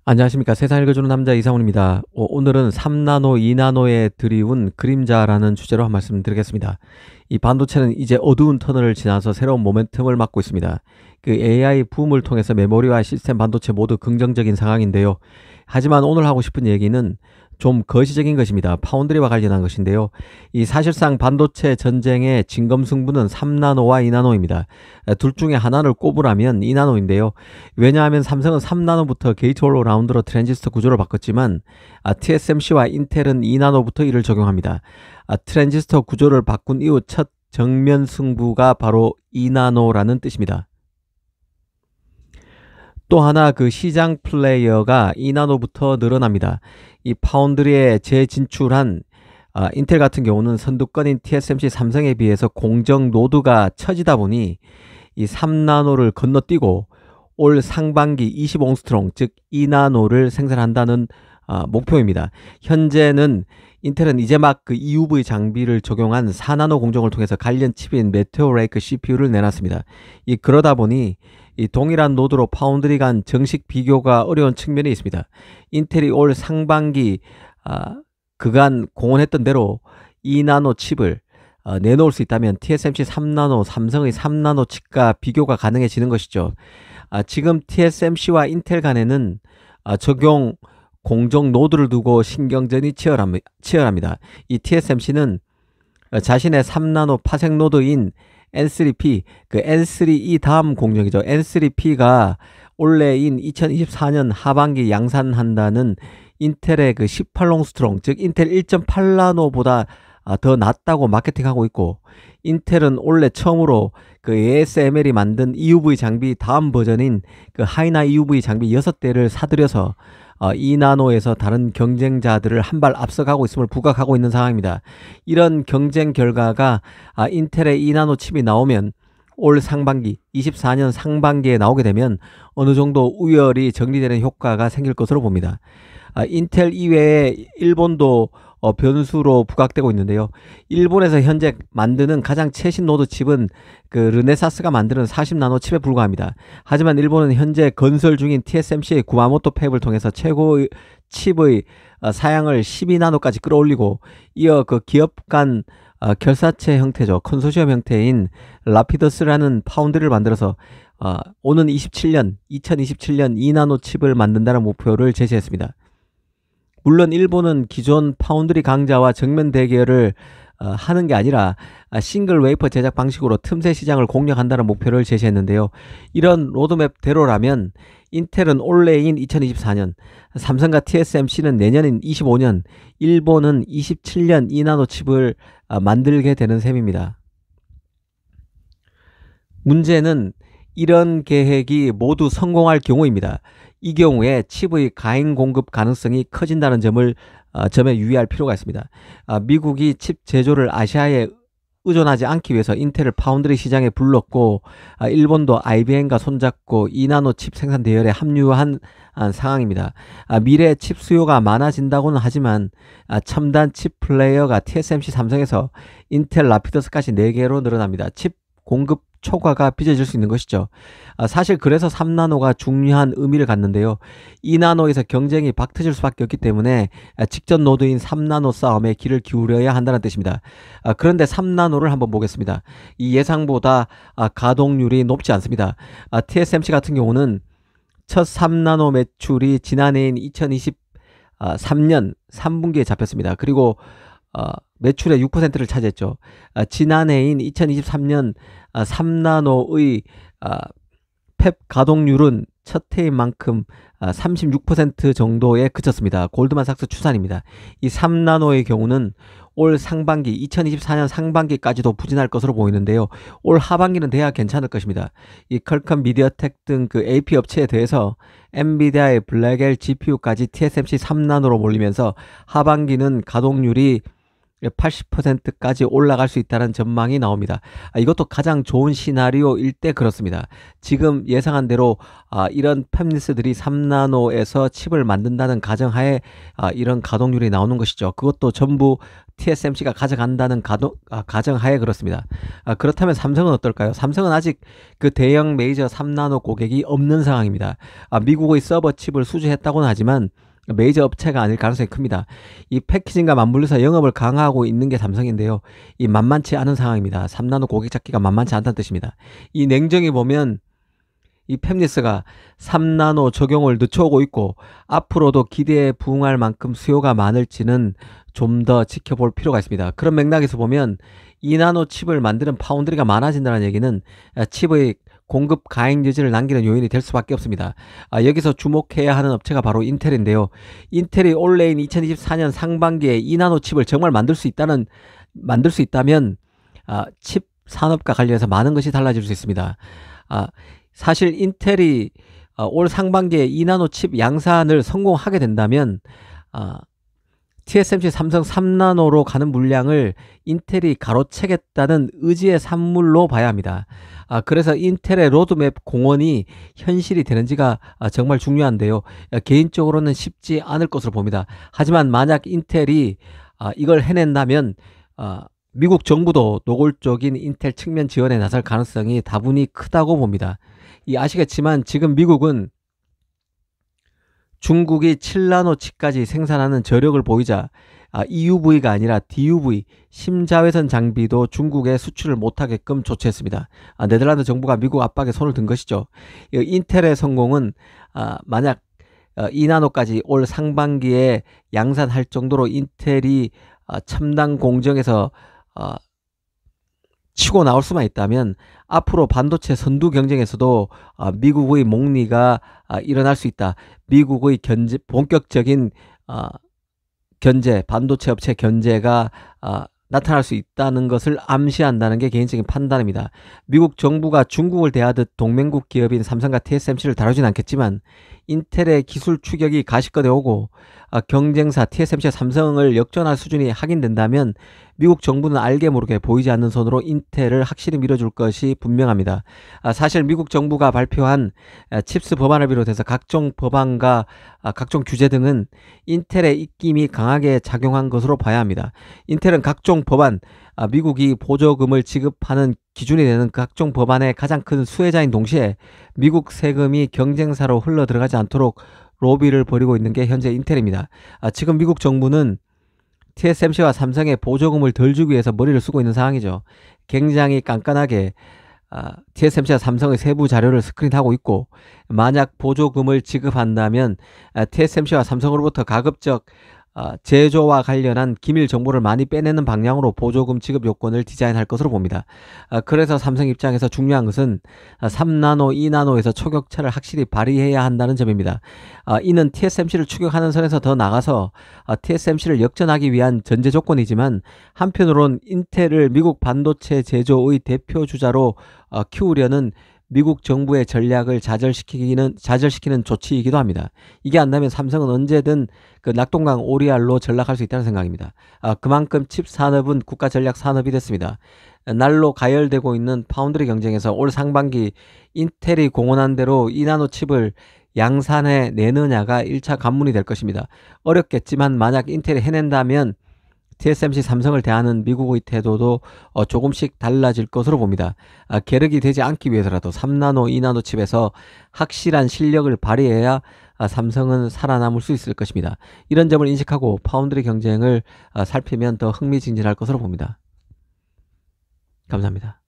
안녕하십니까. 세상 읽어주는 남자 이상훈입니다. 오늘은 3나노, 2나노에 드리운 그림자라는 주제로 한 말씀 드리겠습니다. 이 반도체는 이제 어두운 터널을 지나서 새로운 모멘텀을 맞고 있습니다. 그 AI 붐을 통해서 메모리와 시스템 반도체 모두 긍정적인 상황인데요. 하지만 오늘 하고 싶은 얘기는 좀 거시적인 것입니다. 파운드리와 관련한 것인데요. 이 사실상 반도체 전쟁의 진검승부는 3나노와 2나노입니다. 둘 중에 하나를 꼽으라면 2나노인데요. 왜냐하면 삼성은 3나노부터 게이트-올-어라운드로 트랜지스터 구조를 바꿨지만 TSMC와 인텔은 2나노부터 이를 적용합니다. 트랜지스터 구조를 바꾼 이후 첫 정면 승부가 바로 2나노라는 뜻입니다. 또 하나 그 시장 플레이어가 2나노부터 늘어납니다. 이 파운드리에 재진출한 인텔 같은 경우는 선두권인 TSMC 삼성에 비해서 공정 노드가 처지다 보니 이 3나노를 건너뛰고 올 상반기 20옹스트롱 즉 2나노를 생산한다는 목표입니다. 현재는 인텔은 이제 막 그 EUV 장비를 적용한 4나노 공정을 통해서 관련 칩인 메테오 레이크 CPU를 내놨습니다. 그러다 보니 이 동일한 노드로 파운드리 간 정식 비교가 어려운 측면이 있습니다. 인텔이 올 상반기 그간 공언했던 대로 2나노 칩을 내놓을 수 있다면 TSMC 3나노, 삼성의 3나노 칩과 비교가 가능해지는 것이죠. 지금 TSMC와 인텔 간에는 적용 공정 노드를 두고 신경전이 치열합니다. 이 TSMC는 자신의 3나노 파생 노드인 N3P, 그 N3E 다음 공정이죠. N3P가 올해인 2024년 하반기 양산한다는 인텔의 그 18옹스트롱, 즉 인텔 1.8나노보다 더 낫다고 마케팅하고 있고, 인텔은 올해 처음으로 그 ASML이 만든 EUV 장비 다음 버전인 그 하이나 EUV 장비 6대를 사들여서 2나노에서 다른 경쟁자들을 한 발 앞서가고 있음을 부각하고 있는 상황입니다. 이런 경쟁 결과가 인텔의 2나노 칩이 나오면 올 상반기 24년 상반기에 나오게 되면 어느 정도 우열이 정리되는 효과가 생길 것으로 봅니다. 인텔 이외에 일본도 변수로 부각되고 있는데요. 일본에서 현재 만드는 가장 최신 노드 칩은 그 르네사스가 만드는 40나노 칩에 불과합니다. 하지만 일본은 현재 건설 중인 TSMC의 구마모토 팹을 통해서 최고의 칩의 사양을 12나노까지 끌어올리고, 이어 그 기업 간 결사체 형태죠. 컨소시엄 형태인 라피더스라는 파운드를 만들어서 오는 2027년 2나노 칩을 만든다는 목표를 제시했습니다. 물론 일본은 기존 파운드리 강자와 정면 대결을 하는 게 아니라 싱글 웨이퍼 제작 방식으로 틈새 시장을 공략한다는 목표를 제시했는데요. 이런 로드맵대로라면 인텔은 올해인 2024년, 삼성과 TSMC는 내년인 25년, 일본은 27년 2나노 칩을 만들게 되는 셈입니다. 문제는 이런 계획이 모두 성공할 경우입니다. 이 경우에 칩의 가행 공급 가능성이 커진다는 점에 유의할 필요가 있습니다. 미국이 칩 제조를 아시아에 의존하지 않기 위해서 인텔을 파운드리 시장에 불렀고, 일본도 IBM과 손잡고 2나노 칩 생산 대열에 합류한 상황입니다. 미래 칩 수요가 많아진다고는 하지만 첨단 칩 플레이어가 TSMC 삼성에서 인텔 라피더스까지 4개로 늘어납니다. 칩 공급 초과가 빚어질 수 있는 것이죠. 사실 그래서 3나노가 중요한 의미를 갖는데요. 2나노에서 경쟁이 박터질 수밖에 없기 때문에 직전 노드인 3나노 싸움에 귀를 기울여야 한다는 뜻입니다. 그런데 3나노를 한번 보겠습니다. 이 예상보다 가동률이 높지 않습니다. TSMC 같은 경우는 첫 3나노 매출이 지난해인 2023년 3분기에 잡혔습니다. 그리고 매출의 6%를 차지했죠. 지난해인 2023년 3나노의 팹 가동률은 첫 해인 만큼 36% 정도에 그쳤습니다. 골드만삭스 추산입니다. 이 3나노의 경우는 올 상반기 2024년 상반기까지도 부진할 것으로 보이는데요. 올 하반기는 돼야 괜찮을 것입니다. 이 퀄컴, 미디어텍 등 그 AP 업체에 대해서 엔비디아의 블랙엘 GPU까지 TSMC 3나노로 몰리면서 하반기는 가동률이 80%까지 올라갈 수 있다는 전망이 나옵니다. 이것도 가장 좋은 시나리오일 때 그렇습니다. 지금 예상한 대로 이런 팹리스들이 3나노에서 칩을 만든다는 가정하에 이런 가동률이 나오는 것이죠. 그것도 전부 TSMC가 가져간다는 가정하에 그렇습니다. 그렇다면 삼성은 어떨까요? 삼성은 아직 그 대형 메이저 3나노 고객이 없는 상황입니다. 미국의 서버 칩을 수주했다고는 하지만 메이저 업체가 아닐 가능성이 큽니다. 이 패키징과 맞물려서 영업을 강화하고 있는 게 삼성인데요. 이 만만치 않은 상황입니다. 3나노 고객 찾기가 만만치 않다는 뜻입니다. 이 냉정히 보면 이 팹리스가 3나노 적용을 늦춰오고 있고 앞으로도 기대에 부응할 만큼 수요가 많을지는 좀 더 지켜볼 필요가 있습니다. 그런 맥락에서 보면 2나노 칩을 만드는 파운드리가 많아진다는 얘기는 칩의 공급 가행 여지를 남기는 요인이 될 수밖에 없습니다. 여기서 주목해야 하는 업체가 바로 인텔인데요. 인텔이 올해인 2024년 상반기에 2나노 칩을 정말 만들 수 있다면 칩 산업과 관련해서 많은 것이 달라질 수 있습니다. 사실 인텔이 올 상반기에 2나노 칩 양산을 성공하게 된다면 TSMC 삼성 3나노로 가는 물량을 인텔이 가로채겠다는 의지의 산물로 봐야 합니다. 그래서 인텔의 로드맵 공헌이 현실이 되는지가 정말 중요한데요. 개인적으로는 쉽지 않을 것으로 봅니다. 하지만 만약 인텔이 이걸 해낸다면 미국 정부도 노골적인 인텔 측면 지원에 나설 가능성이 다분히 크다고 봅니다. 아시겠지만 지금 미국은 중국이 7나노 칩까지 생산하는 저력을 보이자 EUV가 아니라 DUV 심자외선 장비도 중국에 수출을 못하게끔 조치했습니다. 네덜란드 정부가 미국 압박에 손을 든 것이죠. 인텔의 성공은 만약 2나노까지 올 상반기에 양산할 정도로 인텔이 첨단 공정에서 치고 나올 수만 있다면 앞으로 반도체 선두 경쟁에서도 미국의 목리가 일어날 수 있다. 미국의 본격적인 반도체 업체 견제가 나타날 수 있다는 것을 암시한다는 게 개인적인 판단입니다. 미국 정부가 중국을 대하듯 동맹국 기업인 삼성과 TSMC를 다루진 않겠지만 인텔의 기술 추격이 가시권에 오고 경쟁사 TSMC와 삼성을 역전할 수준이 확인된다면 미국 정부는 알게 모르게 보이지 않는 손으로 인텔을 확실히 밀어줄 것이 분명합니다. 사실 미국 정부가 발표한 칩스 법안을 비롯해서 각종 법안과 각종 규제 등은 인텔의 입김이 강하게 작용한 것으로 봐야 합니다. 인텔은 각종 법안, 미국이 보조금을 지급하는 기준이 되는 각종 법안의 가장 큰 수혜자인 동시에 미국 세금이 경쟁사로 흘러 들어가지 않도록 로비를 벌이고 있는 게 현재 인텔입니다. 지금 미국 정부는 TSMC와 삼성에 보조금을 덜 주기 위해서 머리를 쓰고 있는 상황이죠. 굉장히 깐깐하게 TSMC와 삼성의 세부 자료를 스크린하고 있고 만약 보조금을 지급한다면 TSMC와 삼성으로부터 가급적 제조와 관련한 기밀 정보를 많이 빼내는 방향으로 보조금 지급 요건을 디자인할 것으로 봅니다. 그래서 삼성 입장에서 중요한 것은 3나노, 2나노에서 초격차를 확실히 발휘해야 한다는 점입니다. 이는 TSMC를 추격하는 선에서 더 나가서 TSMC를 역전하기 위한 전제 조건이지만 한편으론 인텔을 미국 반도체 제조의 대표 주자로 키우려는 미국 정부의 전략을 좌절시키는 조치이기도 합니다. 이게 안되면 삼성은 언제든 그 낙동강 오리알로 전락할 수 있다는 생각입니다. 그만큼 칩 산업은 국가 전략 산업이 됐습니다. 날로 가열되고 있는 파운드리 경쟁에서 올 상반기 인텔이 공언한 대로 2나노 칩을 양산해 내느냐가 1차 관문이 될 것입니다. 어렵겠지만 만약 인텔이 해낸다면 TSMC 삼성을 대하는 미국의 태도도 조금씩 달라질 것으로 봅니다. 계륵이 되지 않기 위해서라도 3나노, 2나노 칩에서 확실한 실력을 발휘해야 삼성은 살아남을 수 있을 것입니다. 이런 점을 인식하고 파운드리 경쟁을 살피면 더 흥미진진할 것으로 봅니다. 감사합니다.